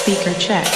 Speaker check.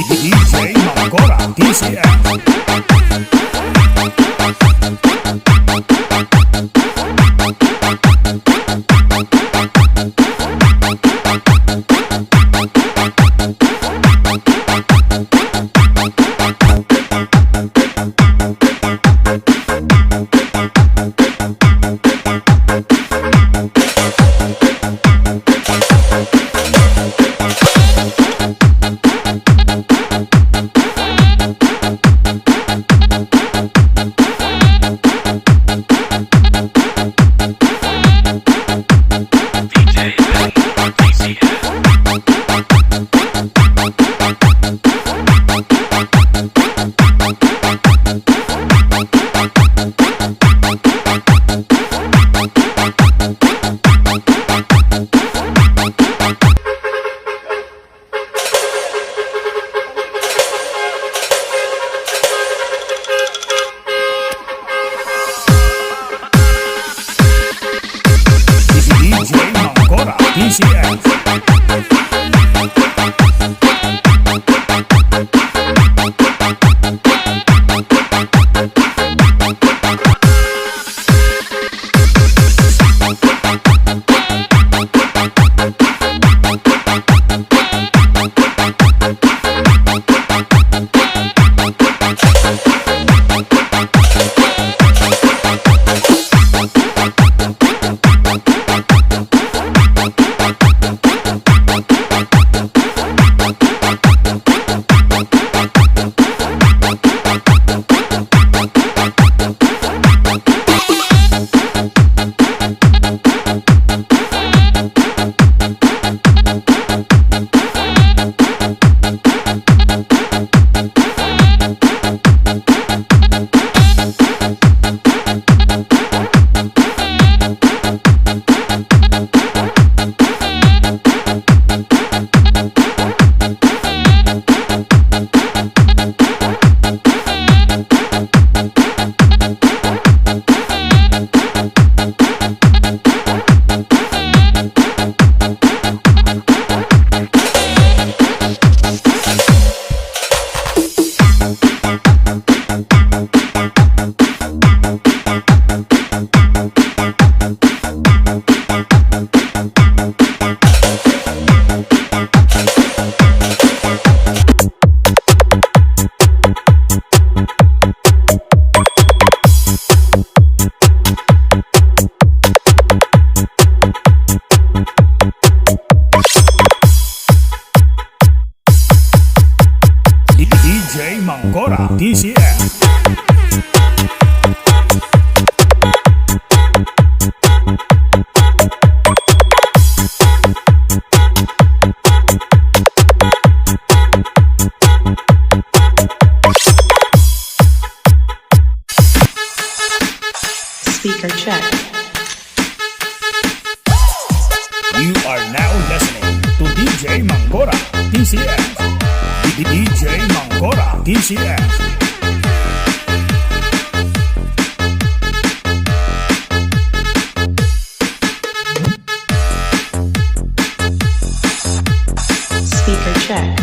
DJ MANGORA TCM. DJ MANGORA TCM. DJ MANGORA TCM. Speaker check. You are now listening to DJ MANGORA TCM. DJ MANGORA TCM. Speaker check.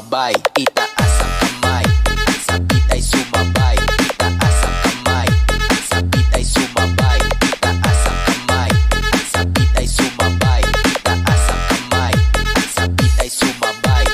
sumabay, itaas ang kamay, at sabit ay sumabay, itaas ang kamay, at sabit ay sumabay, itaas ang kamay, at sabit ay sumabay, itaas ang kamay, at sabit ay sumabay.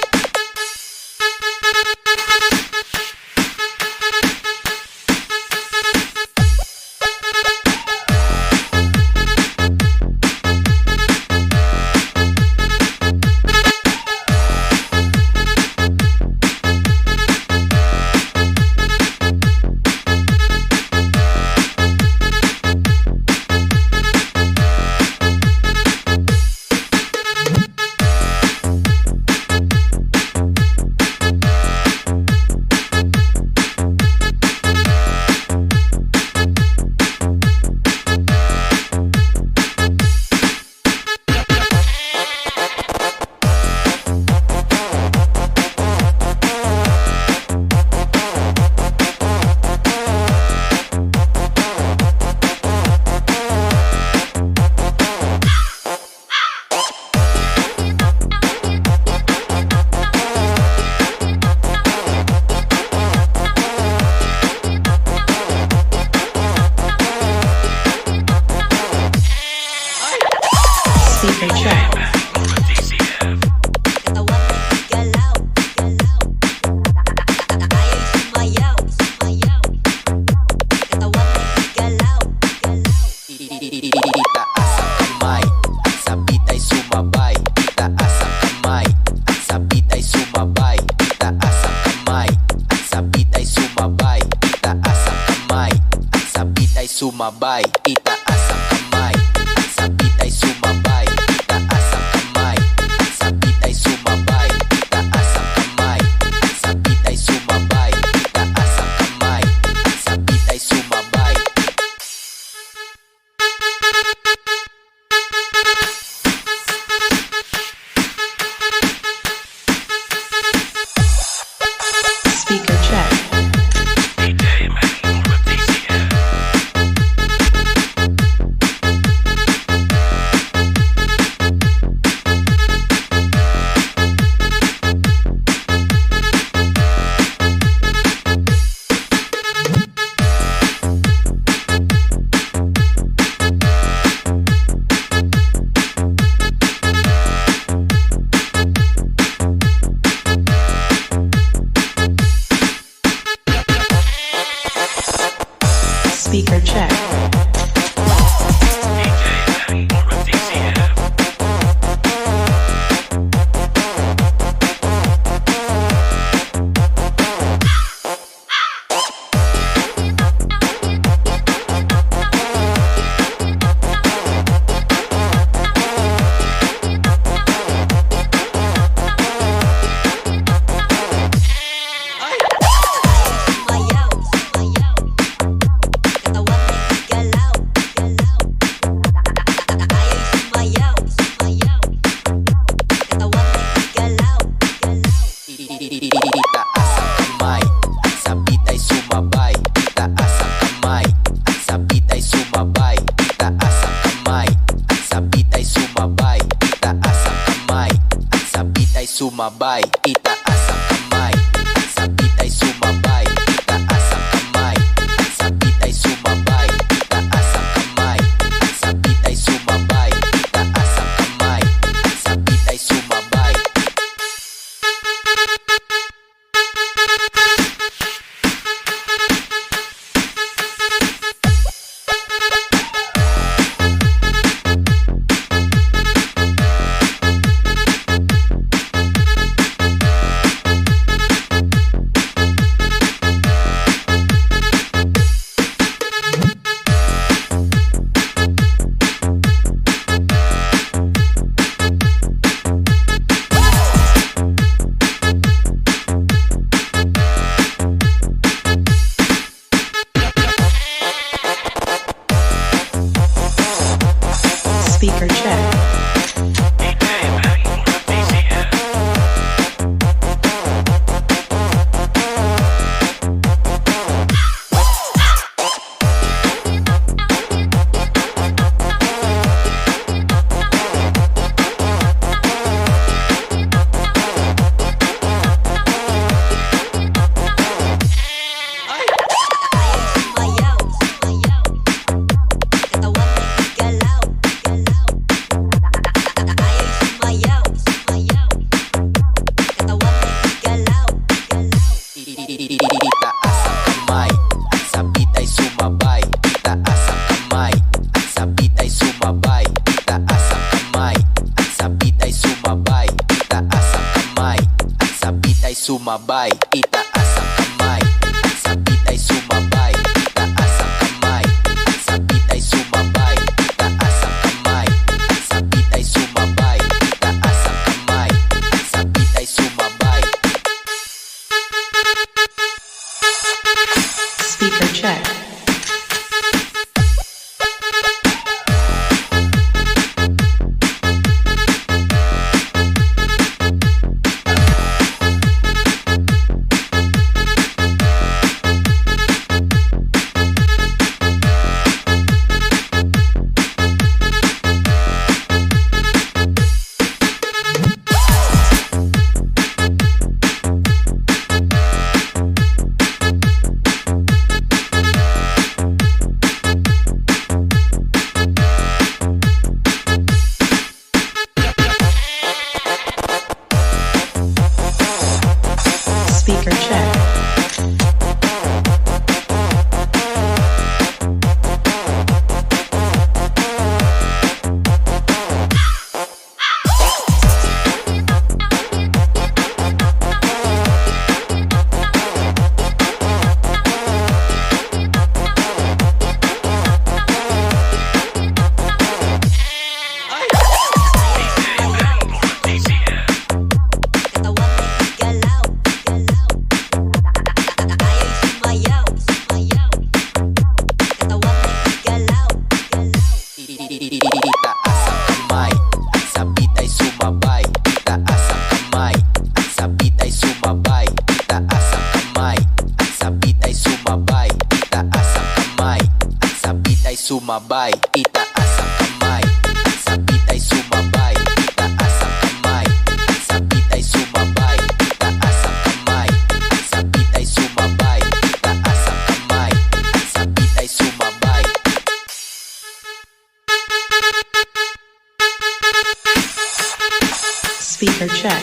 Speaker check. Itaas ang kamay, at sabit ay sumabay, itaas ang kamay, at sabit ay sumabay, itaas ang kamay, at sabit ay sumabay, itaas ang kamay, at sabit ay sumabay, itaas ang kamay, at sabit ay sumabay, itaas ang kamay, at sabit ay sumabay, itaas ang kamay, at sabit ay sumabay, itaas ang kamay, at sabit ay sumabay. Speaker check. Speaker check. Itaas ang kamay, at sabit ay sumabay, itaas ang kamay, at sabit ay sumabay, itaas ang kamay, at sabit ay sumabay, itaas ang kamay, at sabit ay sumabay, itaas ang kamay, at sabit ay sumabay, itaas ang kamay, at sabit ay sumabay, itaas ang kamay, at sabit ay sumabay, itaas ang kamay, at sabit ay sumabay. sumabay, itaas ang kamay, at sabit ay sumabay, itaas ang kamay, at sabit ay sumabay, itaas ang kamay, at sabit ay sumabay, itaas ang kamay, at sabit ay sumabay. Speaker check. Speaker check. Itaas ang kamay, at sabit ay sumabay, itaas ang kamay, at sabit ay sumabay, itaas ang kamay, at sabit ay sumabay, itaas ang kamay, at sabit ay sumabay, itaas ang kamay, at sabit ay sumabay, itaas ang kamay, at sabit ay sumabay, itaas ang kamay, at sabit ay sumabay, itaas ang kamay, at sabit ay sumabay. Speaker check.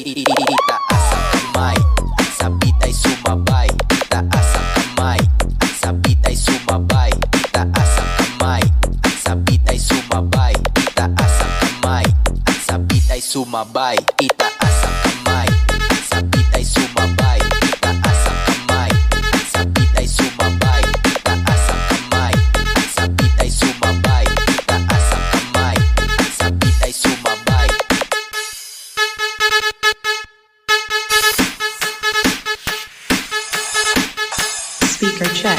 Itaas ang kamay, at sabit ay sumabay, itaas ang kamay, at sabit ay sumabay, itaas ang kamay, at sabit ay sumabay, itaas ang kamay, at sabit ay sumabay, itaas ang kamay, at sabit ay sumabay, itaas ang kamay, at sabit ay sumabay, itaas ang kamay, at sabit ay sumabay, itaas ang kamay, at sabit ay sumabay. Speaker check.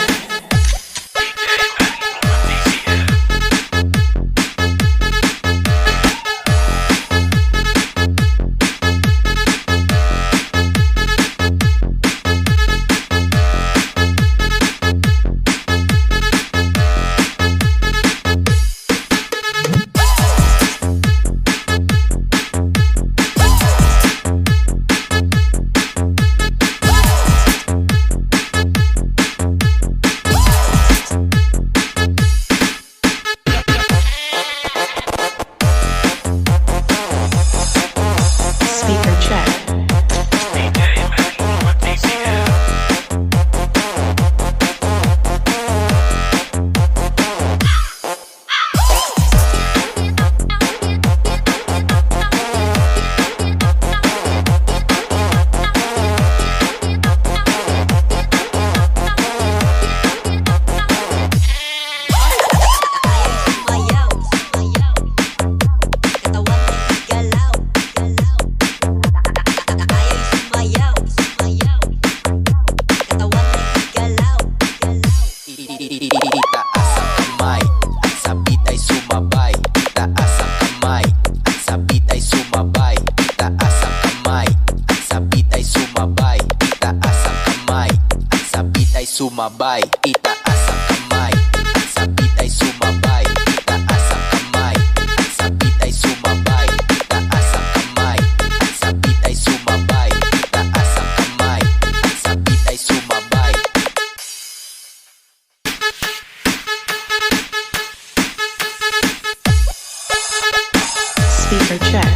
Speaker check.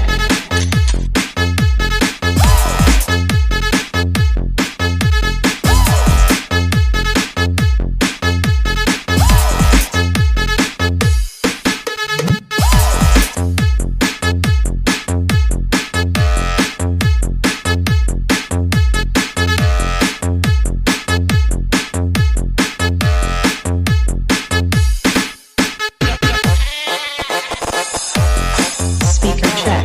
Speaker check.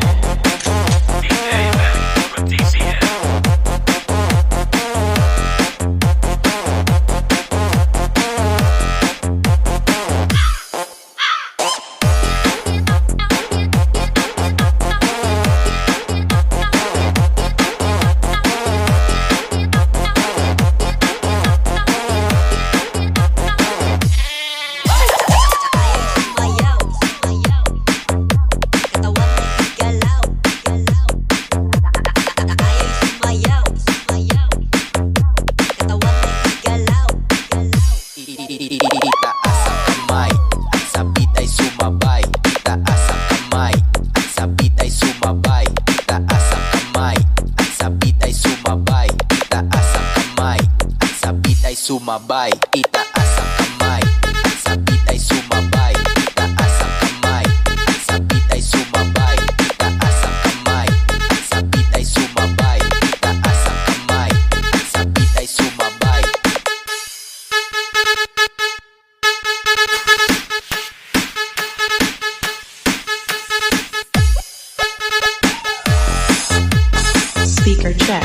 Itaas ang kamay, at sabit ay sumabay. Itaas ang kamay, at sabit ay sumabay. Itaas ang kamay, at sabit ay sumabay. Itaas ang kamay, at sabit ay sumabay. Itaas ang kamay, at sabit ay sumabay. Itaas ang kamay, at sabit ay sumabay. Itaas ang kamay, at sabit ay sumabay. Itaas ang kamay, at sabit ay sumabay. Speaker check.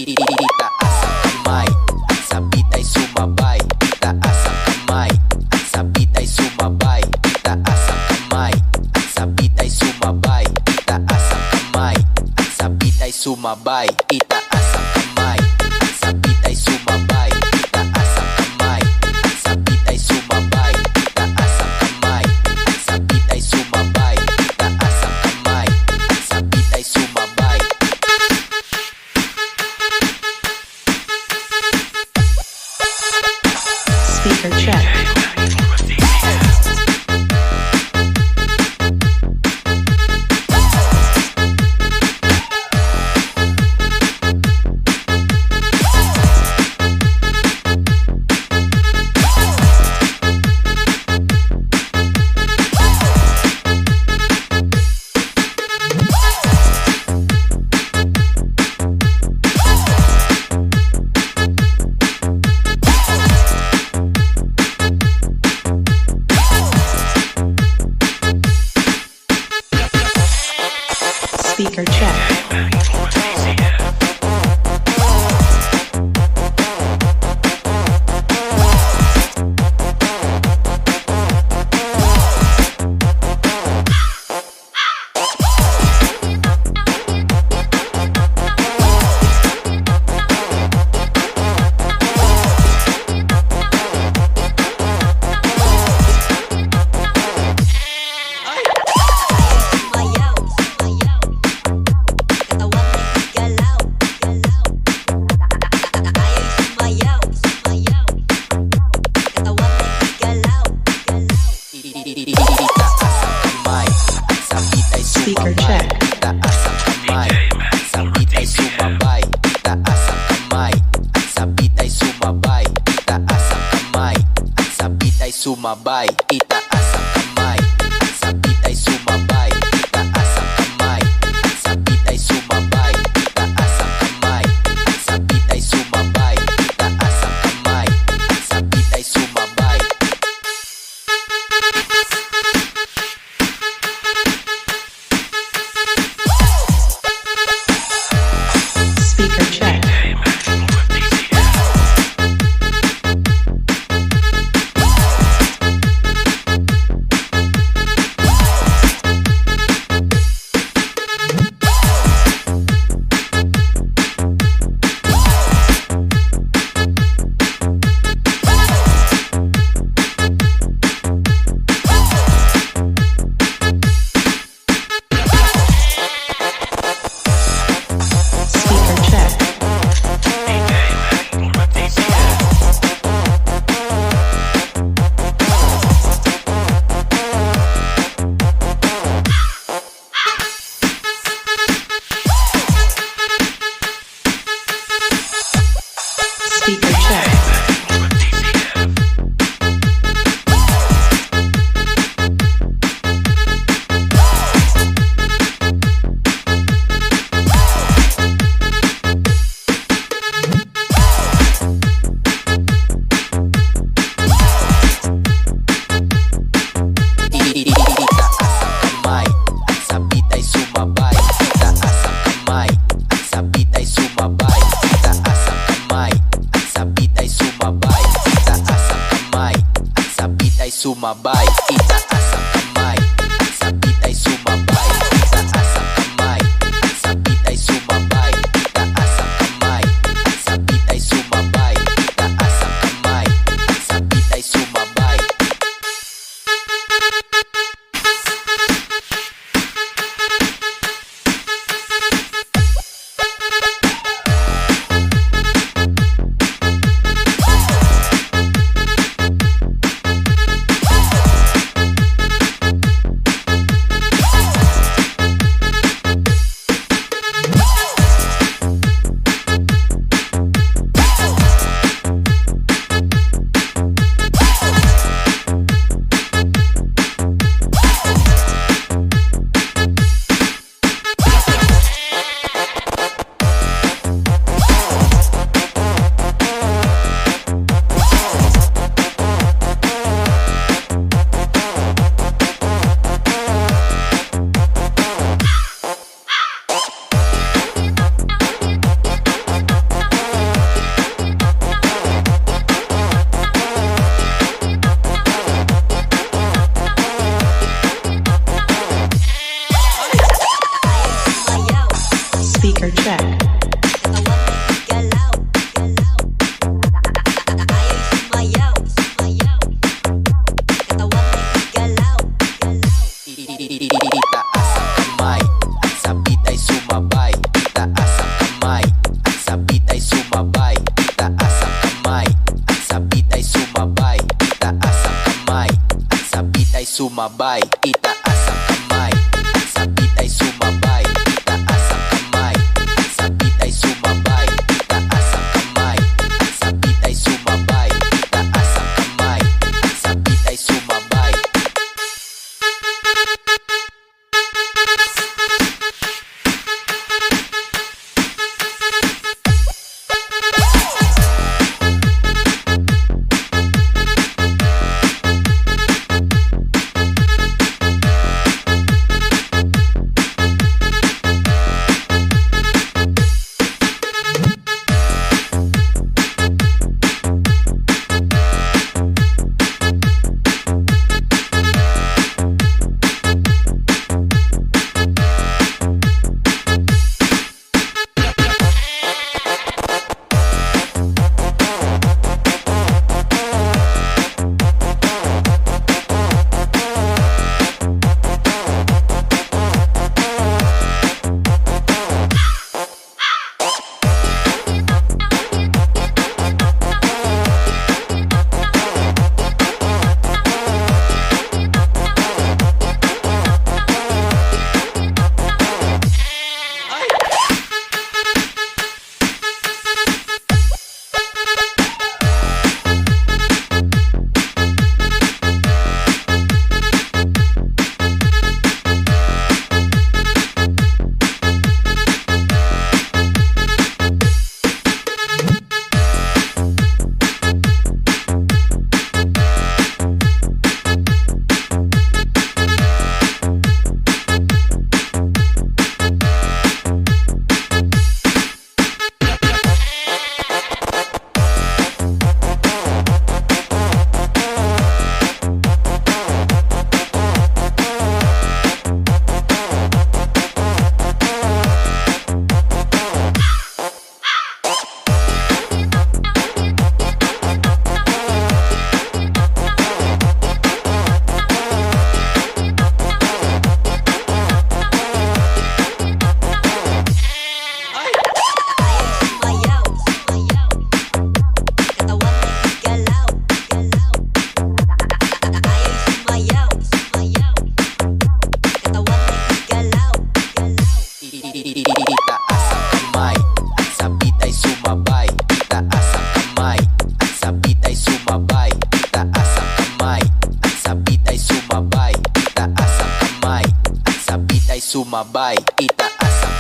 Itaas ang kamay, at sabit ay sumabay. Itaas ang kamay, at sabit ay sumabay. Itaas ang kamay, at sabit ay sumabay. Itaas ang kamay, at sabit ay sumabay. Itaas ang kamay, at sabit ay sumabay. Itaas ang kamay, at sabit ay sumabay. Itaas ang kamay, at sabit ay sumabay. Itaas ang kamay, at sabit ay sumabay. Speaker check. Speaker check. Speaker check. Taas ang kamay, sabit ay sumabay. sumabay, itaas ang kamay, at sabit ay sumabay, itaas ang kamay, at sabit ay sumabay, itaas ang kamay, at sabit ay sumabay, itaas ang kamay, at sabit ay sumabay. Itaas ang kamay, at sabit ay sumabay, itaas ang kamay, at sabit ay sumabay, itaas ang kamay, at sabit ay sumabay, itaas ang kamay, at sabit ay sumabay, itaas ang